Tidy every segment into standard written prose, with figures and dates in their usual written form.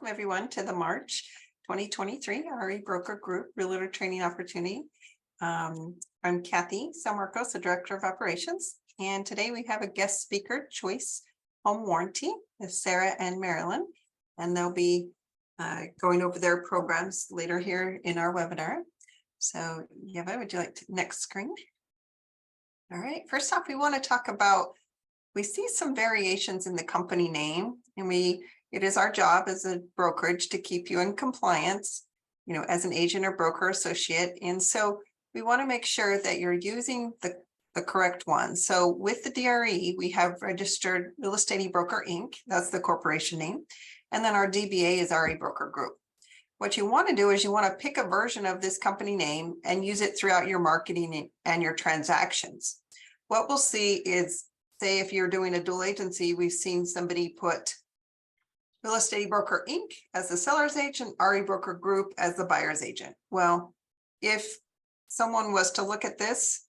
welcome everyone to the March 2023 RE Broker Group Realtor Training Opportunity. I'm Kathy Marcos, the Director of Operations, and today we have a guest speaker, Choice Home Warranty, with Sara and Marilyn, and they'll be going over their programs later here in our webinar. So, Yeva, would you like to next screen? All right, first off, we want to talk about, we see some variations in the company name, and it is our job as a brokerage to keep you in compliance, as an agent or broker associate. And so we want to make sure that you're using the correct one. So with the DRE, we have registered Real Estate Broker Inc. That's the corporation name. And then our DBA is RE Broker Group. What you want to do is you want to pick a version of this company name and use it throughout your marketing and your transactions. What we'll see is, say if you're doing a dual agency, we've seen somebody put Real Estate Broker Inc. as the seller's agent, RE Broker Group as the buyer's agent. Well, if someone was to look at this,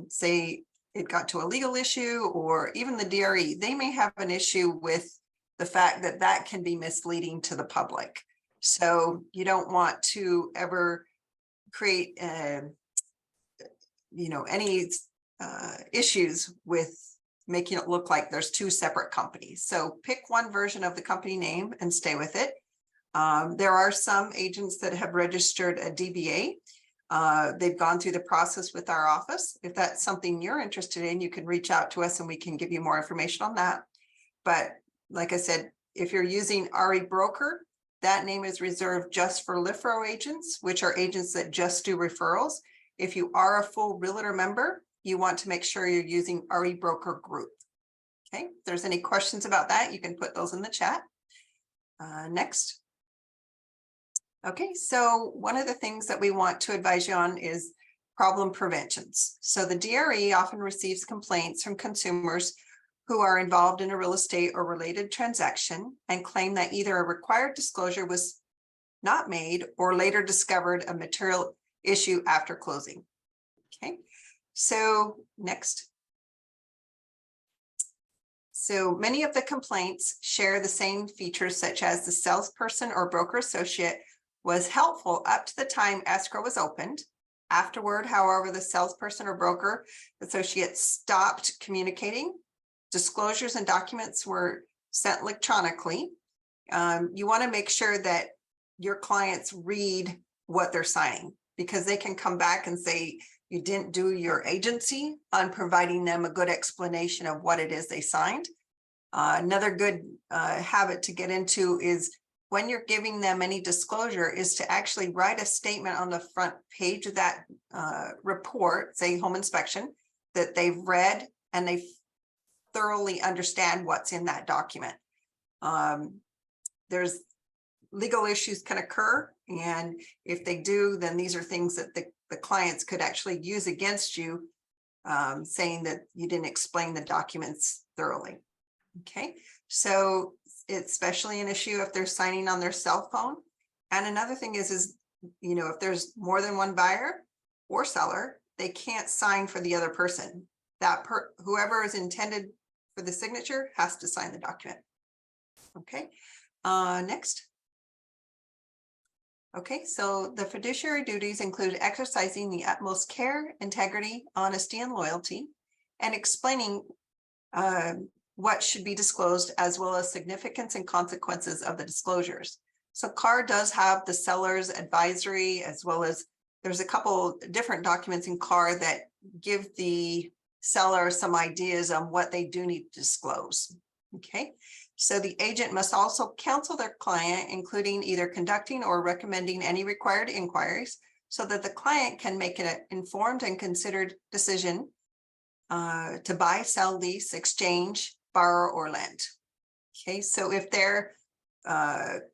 say it got to a legal issue or even the DRE, they may have an issue with the fact that that can be misleading to the public. So you don't want to ever create, any issues with making it look like there's two separate companies. So pick one version of the company name and stay with it. There are some agents that have registered a DBA. They've gone through the process with our office. If that's something you're interested in, you can reach out to us and we can give you more information on that. But like I said, if you're using RE Broker, that name is reserved just for LIFRO agents, which are agents that just do referrals. If you are a full realtor member, you want to make sure you're using RE Broker Group. Okay, if there's any questions about that, you can put those in the chat. Next. Okay, so one of the things that we want to advise you on is problem preventions. So the DRE often receives complaints from consumers who are involved in a real estate or related transaction and claim that either a required disclosure was not made or later discovered a material issue after closing. Okay. So next. So many of the complaints share the same features, such as the salesperson or broker associate was helpful up to the time escrow was opened. Afterward, however, the salesperson or broker associate stopped communicating. Disclosures and documents were sent electronically. You want to make sure that your clients read what they're signing, because they can come back and say, you didn't do your agency on providing them a good explanation of what it is they signed. Another good habit to get into is when you're giving them any disclosure is to actually write a statement on the front page of that report, say home inspection, that they've read and they thoroughly understand what's in that document. There's legal issues can occur, and if they do, then these are things that the clients could actually use against you, saying that you didn't explain the documents thoroughly. Okay, so it's especially an issue if they're signing on their cell phone. And another thing is if there's more than one buyer or seller, they can't sign for the other person. Whoever is intended for the signature has to sign the document. Okay, next. Okay, so the fiduciary duties include exercising the utmost care, integrity, honesty, and loyalty, and explaining what should be disclosed, as well as significance and consequences of the disclosures. So CAR does have the seller's advisory, as well as there's a couple different documents in CAR that give the seller some ideas on what they do need to disclose. Okay. So the agent must also counsel their client, including either conducting or recommending any required inquiries, so that the client can make an informed and considered decision to buy, sell, lease, exchange, borrow, or lend. Okay, so if they're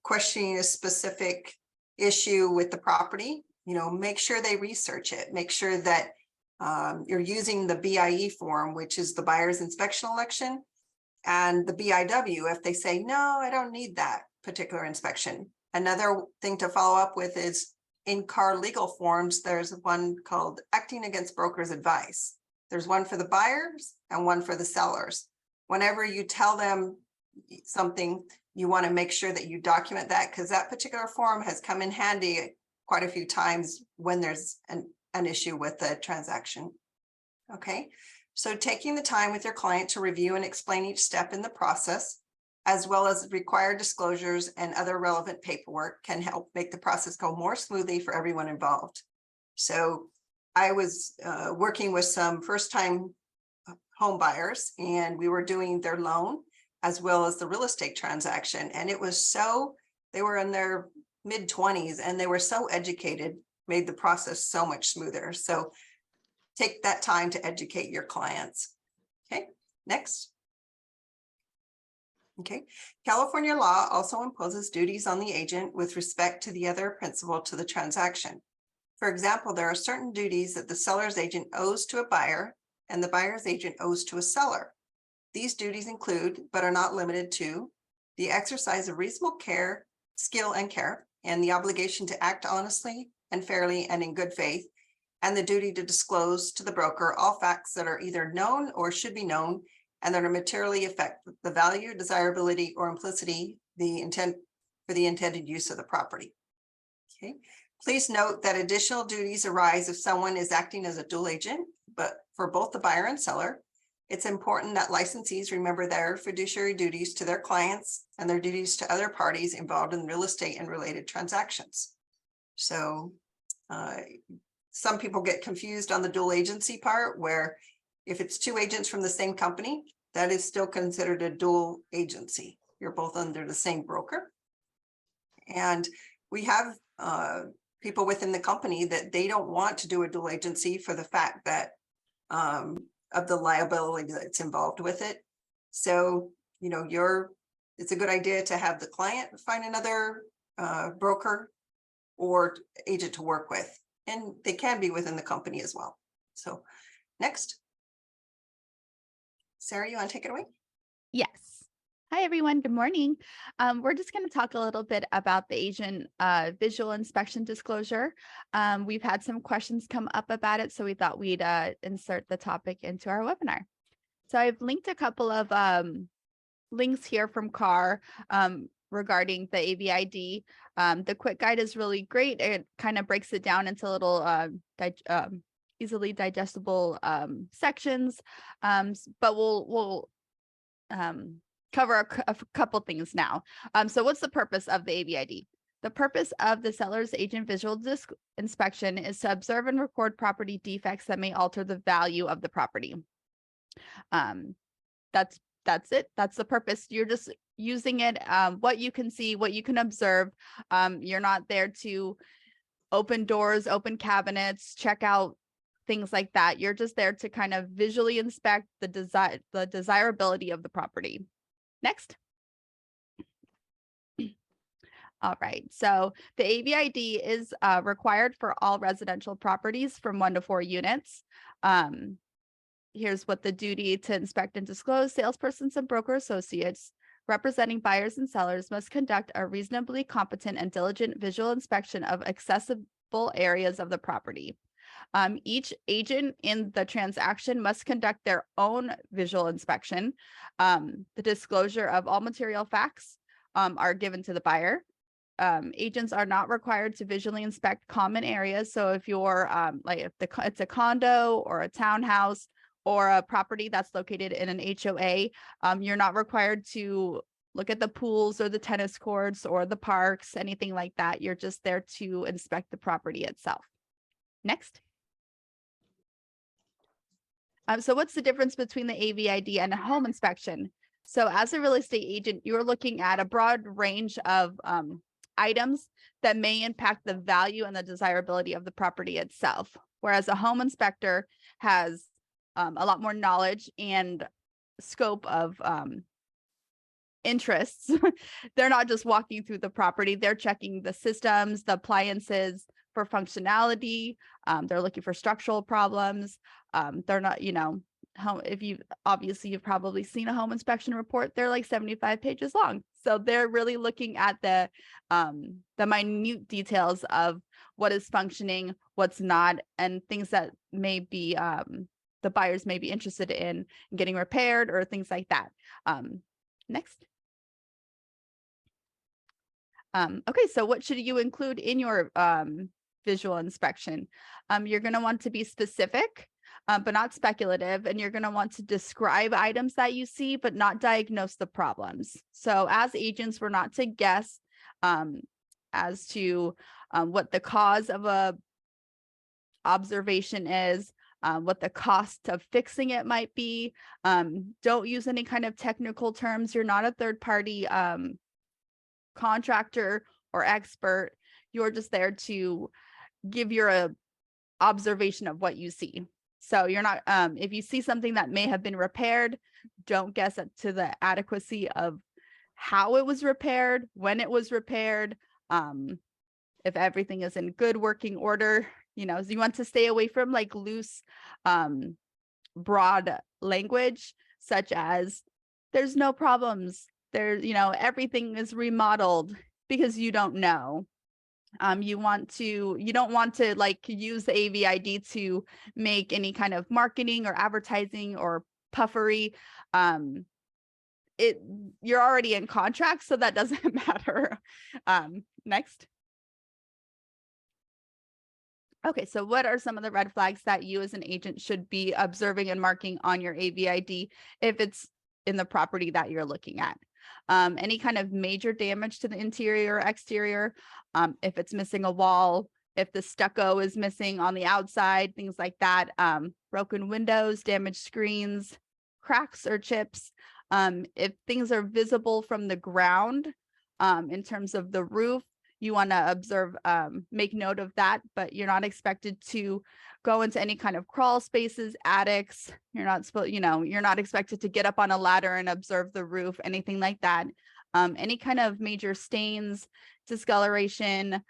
questioning a specific issue with the property, make sure they research it. Make sure that you're using the BIE form, which is the buyer's inspection election, and the BIW if they say, no, I don't need that particular inspection. Another thing to follow up with is in CAR legal forms, there's one called Acting Against Brokers Advice. There's one for the buyers and one for the sellers. Whenever you tell them something, you want to make sure that you document that, because that particular form has come in handy quite a few times when there's an issue with the transaction. Okay, so taking the time with your client to review and explain each step in the process, as well as required disclosures and other relevant paperwork, can help make the process go more smoothly for everyone involved. So I was working with some first-time home buyers, and we were doing their loan as well as the real estate transaction. And it was they were in their mid-20s and they were so educated, made the process so much smoother. So take that time to educate your clients. Okay, next. Okay, California law also imposes duties on the agent with respect to the other principal to the transaction. For example, there are certain duties that the seller's agent owes to a buyer and the buyer's agent owes to a seller. These duties include, but are not limited to, the exercise of reasonable care, skill, and care, and the obligation to act honestly and fairly and in good faith, and the duty to disclose to the broker all facts that are either known or should be known and that are materially affect the value, desirability, or implicity for the intended use of the property. Okay. Please note that additional duties arise if someone is acting as a dual agent, but for both the buyer and seller, it's important that licensees remember their fiduciary duties to their clients and their duties to other parties involved in real estate and related transactions. So some people get confused on the dual agency part, where if it's two agents from the same company, that is still considered a dual agency. You're both under the same broker. And we have people within the company that they don't want to do a dual agency for the fact that of the liability that's involved with it. So, you know, it's a good idea to have the client find another broker or agent to work with, and they can be within the company as well. So next. Sarah, you want to take it away? Yes. Hi, everyone. Good morning. We're just going to talk a little bit about the agent visual inspection disclosure. We've had some questions come up about it, so we thought we'd insert the topic into our webinar. So I've linked a couple of links here from CAR regarding the AVID. The quick guide is really great. It kind of breaks it down into little easily digestible sections, but we'll cover a couple things now. So what's the purpose of the AVID? The purpose of the seller's agent visual inspection is to observe and record property defects that may alter the value of the property. That's it. That's the purpose. You're just using it, what you can see, what you can observe. You're not there to open doors, open cabinets, check out things like that. You're just there to kind of visually inspect the desirability of the property. Next. All right, so the AVID is required for all residential properties from 1 to 4 units. Here's what the duty to inspect and disclose: salespersons and broker associates representing buyers and sellers must conduct a reasonably competent and diligent visual inspection of accessible areas of the property. Each agent in the transaction must conduct their own visual inspection. The disclosure of all material facts are given to the buyer. Agents are not required to visually inspect common areas. So if you're if it's a condo or a townhouse or a property that's located in an HOA, you're not required to look at the pools or the tennis courts or the parks, anything like that. You're just there to inspect the property itself. Next. So what's the difference between the AVID and a home inspection? So as a real estate agent, you're looking at a broad range of items that may impact the value and the desirability of the property itself, whereas a home inspector has a lot more knowledge and scope of interests. They're not just walking through the property, they're checking the systems, the appliances for functionality. They're looking for structural problems. They're not, if you've probably seen a home inspection report, they're like 75 pages long. So they're really looking at the minute details of what is functioning, what's not, and things that may be the buyers may be interested in getting repaired or things like that. Next. Okay, so what should you include in your visual inspection? You're going to want to be specific, but not speculative, and you're going to want to describe items that you see, but not diagnose the problems. So as agents, we're not to guess as to what the cause of a observation is, what the cost of fixing it might be. Don't use any kind of technical terms. You're not a third party contractor or expert. You're just there to give your observation of what you see. So you're not, if you see something that may have been repaired, don't guess to the adequacy of how it was repaired, when it was repaired, if everything is in good working order. So you want to stay away from like loose, broad language, such as there's no problems, everything is remodeled, because you don't know. You don't want to like use the AVID to make any kind of marketing or advertising or puffery. You're already in contract, so that doesn't matter. Next. Okay, so what are some of the red flags that you as an agent should be observing and marking on your AVID if it's in the property that you're looking at? Any kind of major damage to the interior or exterior, if it's missing a wall, if the stucco is missing on the outside, things like that, broken windows, damaged screens, cracks or chips, if things are visible from the ground, in terms of the roof, you want to observe, make note of that, but you're not expected to go into any kind of crawl spaces, attics. You're not expected to get up on a ladder and observe the roof, anything like that. Any kind of major stains, discoloration,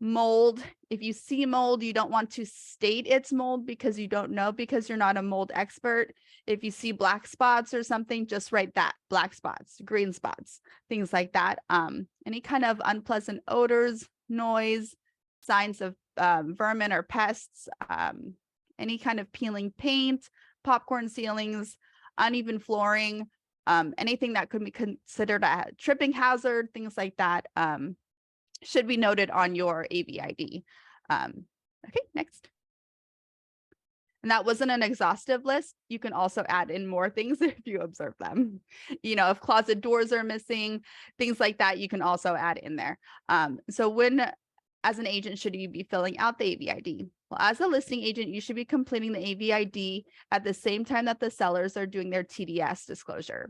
mold. If you see mold, you don't want to state it's mold because you don't know, because you're not a mold expert. If you see black spots or something, just write that: black spots, green spots, things like that. Any kind of unpleasant odors, noise, signs of vermin or pests, any kind of peeling paint, popcorn ceilings, uneven flooring, anything that could be considered a tripping hazard, things like that, should be noted on your AVID. Okay, next. And that wasn't an exhaustive list. You can also add in more things if you observe them. If closet doors are missing, things like that, you can also add in there. So when, as an agent, should you be filling out the AVID? Well, as a listing agent, you should be completing the AVID at the same time that the sellers are doing their TDS disclosure.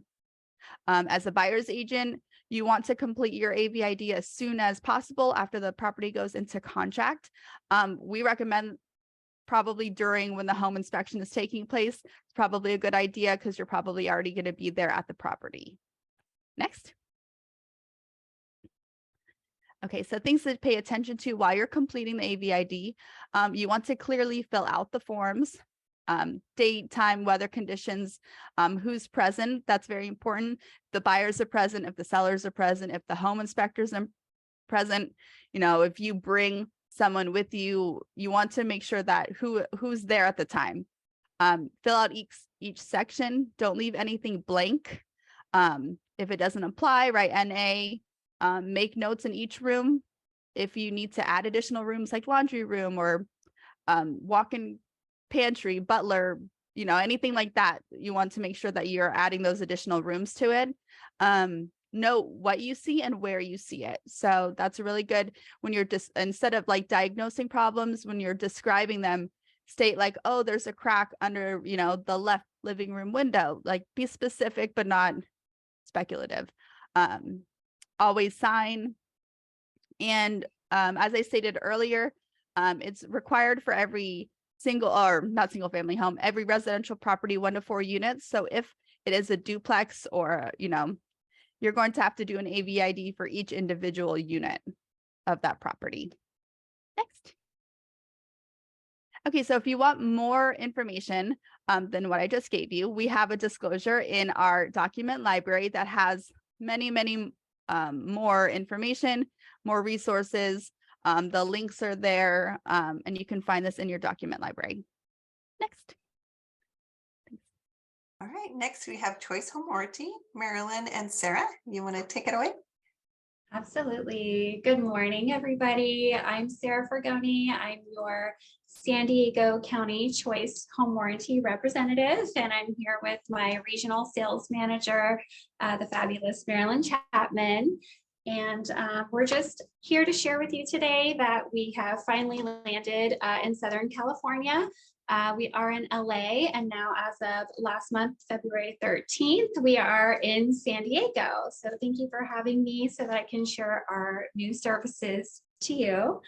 As a buyer's agent, you want to complete your AVID as soon as possible after the property goes into contract. We recommend probably during when the home inspection is taking place. It's probably a good idea because you're probably already going to be there at the property. Next. Okay, so things to pay attention to while you're completing the AVID. You want to clearly fill out the forms. Date, time, weather conditions, who's present. That's very important. The buyers are present, if the sellers are present, if the home inspectors are present, if you bring someone with you, you want to make sure that who's there at the time. Fill out each section. Don't leave anything blank. If it doesn't apply, write NA. Make notes in each room. If you need to add additional rooms like laundry room or walk-in pantry, butler, anything like that, you want to make sure that you're adding those additional rooms to it. Note what you see and where you see it. So that's really good when you're just, instead of like diagnosing problems, when you're describing them, state like, oh, there's a crack under, the left living room window. Like, be specific, but not speculative. Always sign. And as I stated earlier, it's required for every not single family home, every residential property 1 to 4 units. So if it is a duplex or, you're going to have to do an AVID for each individual unit of that property. Next. Okay, so if you want more information than what I just gave you, we have a disclosure in our document library that has many, many more information, more resources. The links are there, and you can find this in your document library. Next. All right, next we have Choice Home Warranty, Marilyn and Sara. You want to take it away? Absolutely. Good morning, everybody. I'm Sara Forgnone. I'm your San Diego County Choice Home Warranty representative, and I'm here with my regional sales manager, the fabulous Marilyn Chapman. And we're just here to share with you today that we have finally landed in Southern California. We are in LA, and now as of last month, February 13th, we are in San Diego. So thank you for having me so that I can share our new services to you.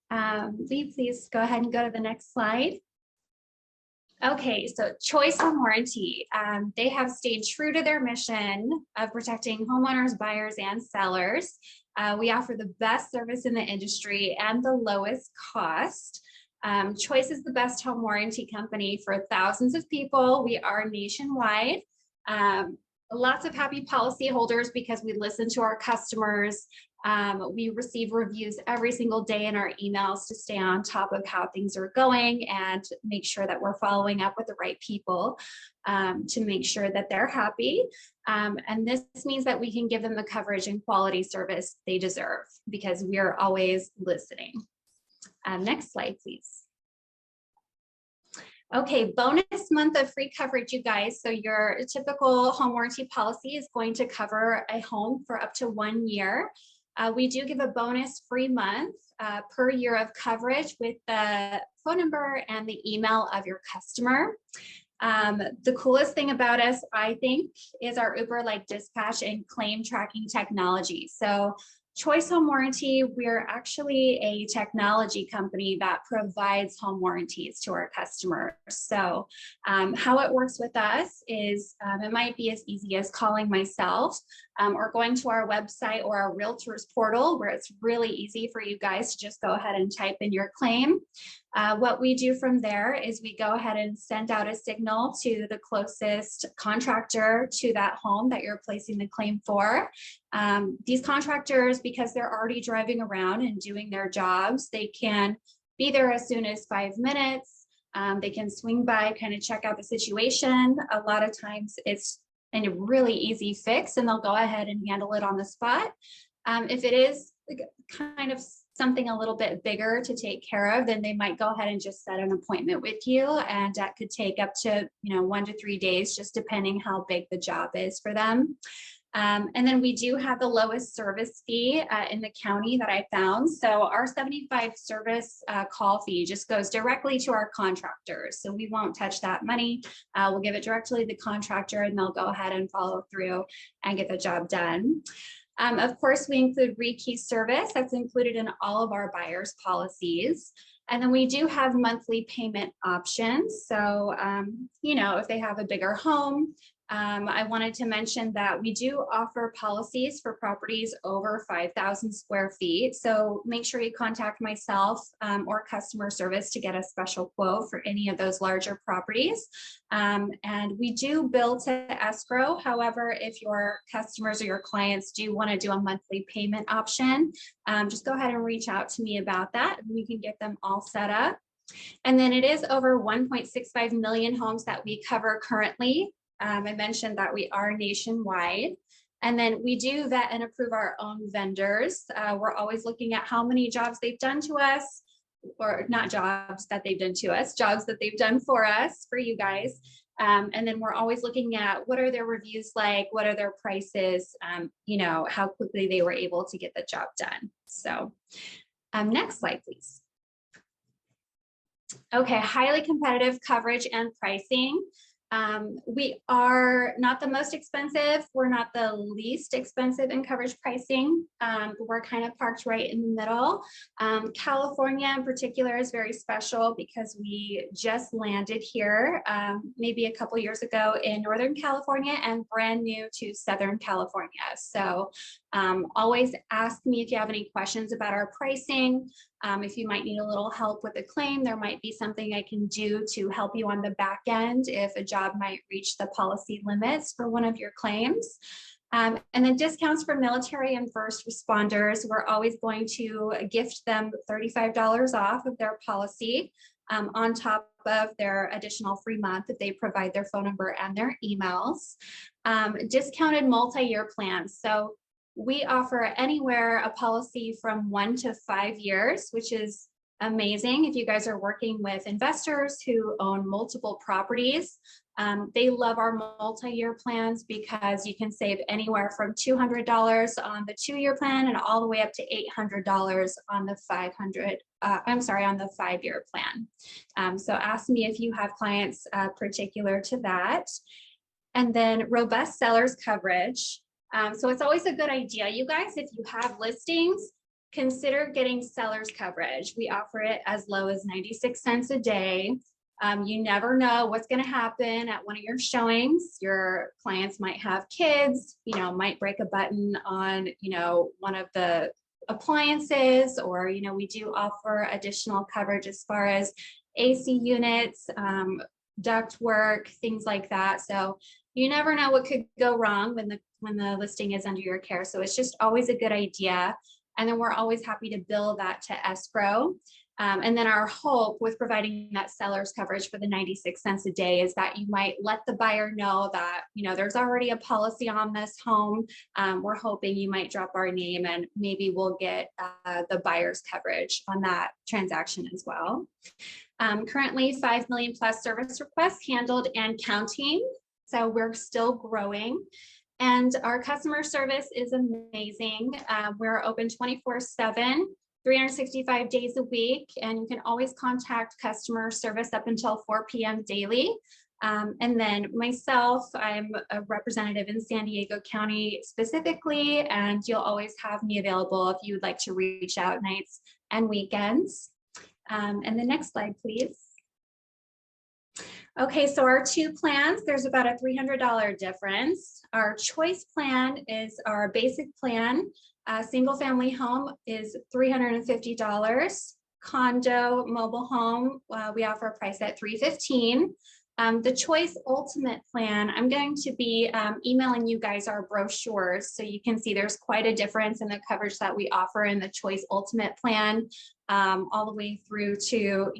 Will you please go ahead and go to the next slide? Okay, so Choice Home Warranty, they have stayed true to their mission of protecting homeowners, buyers, and sellers. We offer the best service in the industry and the lowest cost. Choice is the best home warranty company for thousands of people. We are nationwide. Lots of happy policyholders because we listen to our customers. We receive reviews every single day in our emails to stay on top of how things are going and make sure that we're following up with the right people to make sure that they're happy. And this means that we can give them the coverage and quality service they deserve because we are always listening. Next slide, please. Okay, bonus month of free coverage, you guys. So your typical home warranty policy is going to cover a home for up to 1 year. We do give a bonus free month per year of coverage with the phone number and the email of your customer. The coolest thing about us, I think, is our Uber-like dispatch and claim tracking technology. So Choice Home Warranty, we're actually a technology company that provides home warranties to our customers. So how it works with us is it might be as easy as calling myself or going to our website or our realtors portal where it's really easy for you guys to just go ahead and type in your claim. What we do from there is we go ahead and send out a signal to the closest contractor to that home that you're placing the claim for. These contractors, because they're already driving around and doing their jobs, they can be there as soon as 5 minutes. They can swing by, kind of check out the situation. A lot of times it's a really easy fix and they'll go ahead and handle it on the spot. If it is kind of something a little bit bigger to take care of, then they might go ahead and just set an appointment with you, and that could take up to 1 to 3 days, just depending how big the job is for them. And then we do have the lowest service fee in the county that I found. So our 75 service call fee just goes directly to our contractors. So we won't touch that money. We'll give it directly to the contractor and they'll go ahead and follow through and get the job done. Of course, we include rekey service. That's included in all of our buyers' policies. And then we do have monthly payment options. So, if they have a bigger home, I wanted to mention that we do offer policies for properties over 5,000 square feet. So make sure you contact myself or customer service to get a special quote for any of those larger properties. And we do bill to escrow. However, if your customers or your clients do want to do a monthly payment option, just go ahead and reach out to me about that. We can get them all set up. And then it is over 1.65 million homes that we cover currently. I mentioned that we are nationwide, and then we do vet and approve our own vendors. We're always looking at how many jobs they've done to us, or not jobs that they've done to us, jobs that they've done for us, for you guys. And then we're always looking at what are their reviews like, what are their prices, how quickly they were able to get the job done. So next slide, please. Okay, highly competitive coverage and pricing. We are not the most expensive. We're not the least expensive in coverage pricing. We're kind of parked right in the middle. California in particular is very special because we just landed here maybe a couple years ago in Northern California and brand new to Southern California. So always ask me if you have any questions about our pricing. If you might need a little help with a claim, there might be something I can do to help you on the back end if a job might reach the policy limits for one of your claims. And then discounts for military and first responders, we're always going to gift them $35 off of their policy on top of their additional free month if they provide their phone number and their emails. Discounted multi-year plans. So We offer anywhere a policy from 1 to 5 years, which is amazing if you guys are working with investors who own multiple properties. They love our multi-year plans because you can save anywhere from $200 on the 2-year plan and all the way up to $800 on the on the 5-year plan. So ask me if you have clients particular to that. And then robust sellers coverage. So it's always a good idea, you guys, if you have listings, consider getting sellers coverage. We offer it as low as 96 cents a day. You never know what's going to happen at one of your showings. Your clients might have kids, might break a button on, one of the appliances, or, we do offer additional coverage as far as AC units, duct work, things like that. So you never know what could go wrong when the listing is under your care. So it's just always a good idea. And then we're always happy to bill that to escrow. And then our hope with providing that seller's coverage for the 96 cents a day is that you might let the buyer know that, there's already a policy on this home. We're hoping you might drop our name and maybe we'll get the buyer's coverage on that transaction as well. Currently 5 million plus service requests handled and counting. So we're still growing. And our customer service is amazing. We're open 24/7, 365 days a week, and you can always contact customer service up until 4 p.m. daily. And then myself, I'm a representative in San Diego County specifically, and you'll always have me available if you would like to reach out nights and weekends. And the next slide, please. Okay, so our 2 plans, there's about a $300 difference. Our choice plan is our basic plan. Single family home is $350. Condo, mobile home, we offer a price at $315. The choice ultimate plan, I'm going to be emailing you guys our brochures so you can see there's quite a difference in the coverage that we offer in the choice ultimate plan, all the way through to,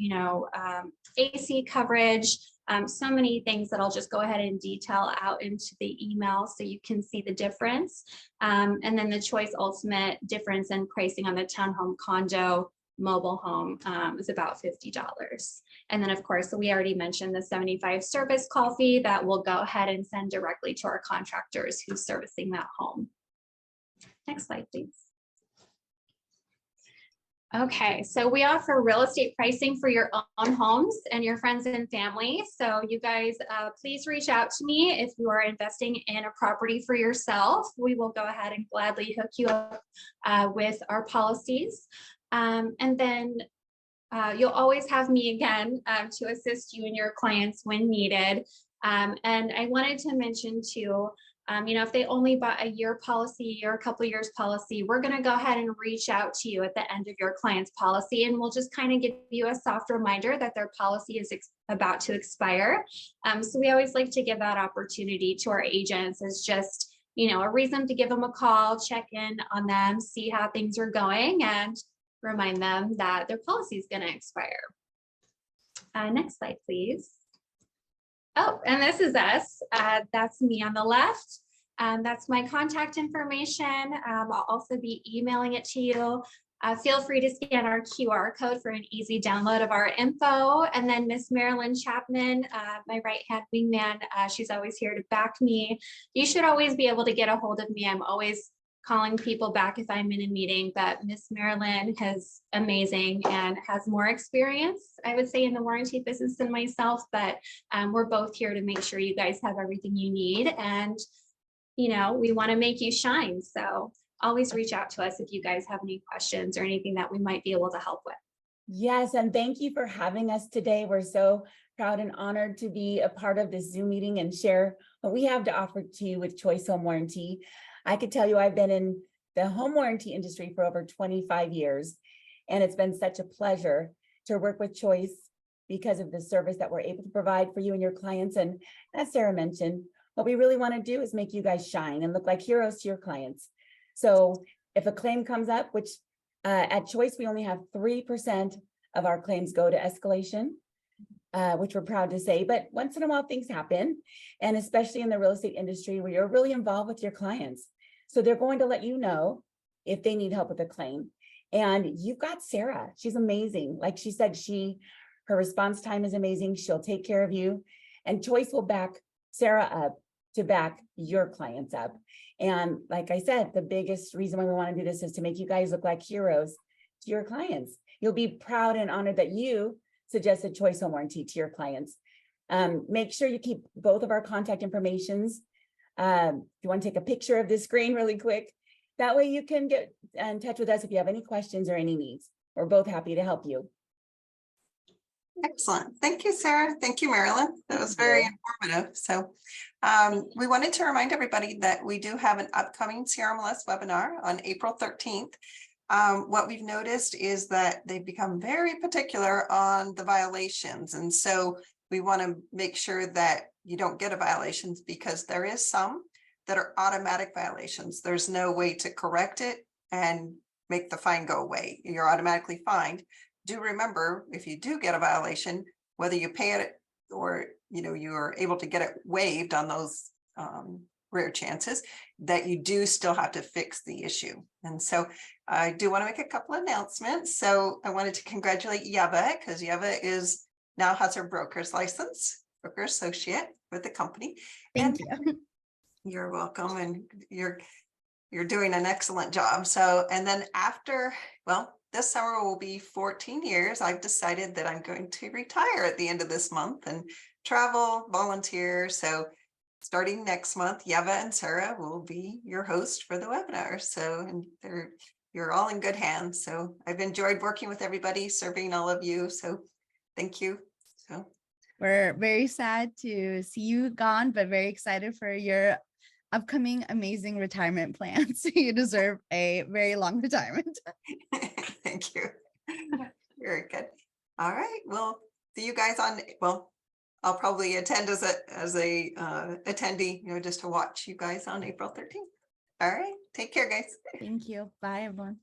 AC coverage. So many things that I'll just go ahead and detail out into the email so you can see the difference. And then the choice ultimate difference in pricing on the townhome, condo, mobile home is about $50. And then of course, we already mentioned the 75 service call fee that we'll go ahead and send directly to our contractors who's servicing that home. Next slide, please. Okay, so we offer real estate pricing for your own homes and your friends and family. So you guys, please reach out to me if you are investing in a property for yourself. We will go ahead and gladly hook you up with our policies. And then you'll always have me again to assist you and your clients when needed. And I wanted to mention too, if they only bought a year policy or a couple of years policy, we're going to go ahead and reach out to you at the end of your client's policy, and we'll just kind of give you a soft reminder that their policy is about to expire. So we always like to give that opportunity to our agents as just, a reason to give them a call, check in on them, see how things are going, and remind them that their policy is going to expire. Next slide, please. Oh, and this is us. That's me on the left. That's my contact information. I'll also be emailing it to you. Feel free to scan our QR code for an easy download of our info. And then Miss Marilyn Chapman, my right-hand wingman, she's always here to back me. You should always be able to get a hold of me. I'm always calling people back if I'm in a meeting, but Miss Marilyn is amazing and has more experience, I would say, in the warranty business than myself, but we're both here to make sure you guys have everything you need. And, we want to make you shine. So always reach out to us if you guys have any questions or anything that we might be able to help with. Yes, and thank you for having us today. We're so proud and honored to be a part of this Zoom meeting and share what we have to offer to you with Choice Home Warranty. I could tell you I've been in the home warranty industry for over 25 years, and it's been such a pleasure to work with Choice because of the service that we're able to provide for you and your clients. And as Sarah mentioned, what we really want to do is make you guys shine and look like heroes to your clients. So if a claim comes up, which at Choice, we only have 3% of our claims go to escalation, which we're proud to say, but once in a while things happen. And especially in the real estate industry where you're really involved with your clients. So they're going to let you know if they need help with a claim. And you've got Sara. She's amazing. Like she said, her response time is amazing. She'll take care of you. And Choice will back Sara up to back your clients up. And like I said, the biggest reason why we want to do this is to make you guys look like heroes to your clients. You'll be proud and honored that you suggested Choice Home Warranty to your clients. Make sure you keep both of our contact informations. If you want to take a picture of this screen really quick, that way you can get in touch with us if you have any questions or any needs. We're both happy to help you. Excellent. Thank you, Sarah. Thank you, Marilyn. That was very informative. So we wanted to remind everybody that we do have an upcoming CRMLS webinar on April 13th. What we've noticed is that they've become very particular on the violations. And so we want to make sure that you don't get a violations, because there is some that are automatic violations. There's no way to correct it and make the fine go away. You're automatically fined. Do remember, if you do get a violation, whether you pay it or you are able to get it waived on those rare chances, that you do still have to fix the issue. And so I do want to make a couple of announcements. So I wanted to congratulate Yeva, because Yeva now has her broker's license, broker associate with the company. Thank you. You're welcome, and you're doing an excellent job. So, and then after, well, this summer will be 14 years. I've decided that I'm going to retire at the end of this month and travel, volunteer. So starting next month, Yeva and Sara will be your host for the webinar. So, and you're all in good hands. So I've enjoyed working with everybody, serving all of you. So thank you. So We're very sad to see you gone, but very excited for your upcoming amazing retirement plans. You deserve a very long retirement. thank you. Very good. All right. Well, see you guys on, well, I'll probably attend as a attendee, just to watch you guys on April 13th. All right. Take care, guys. Thank you. Bye, everyone.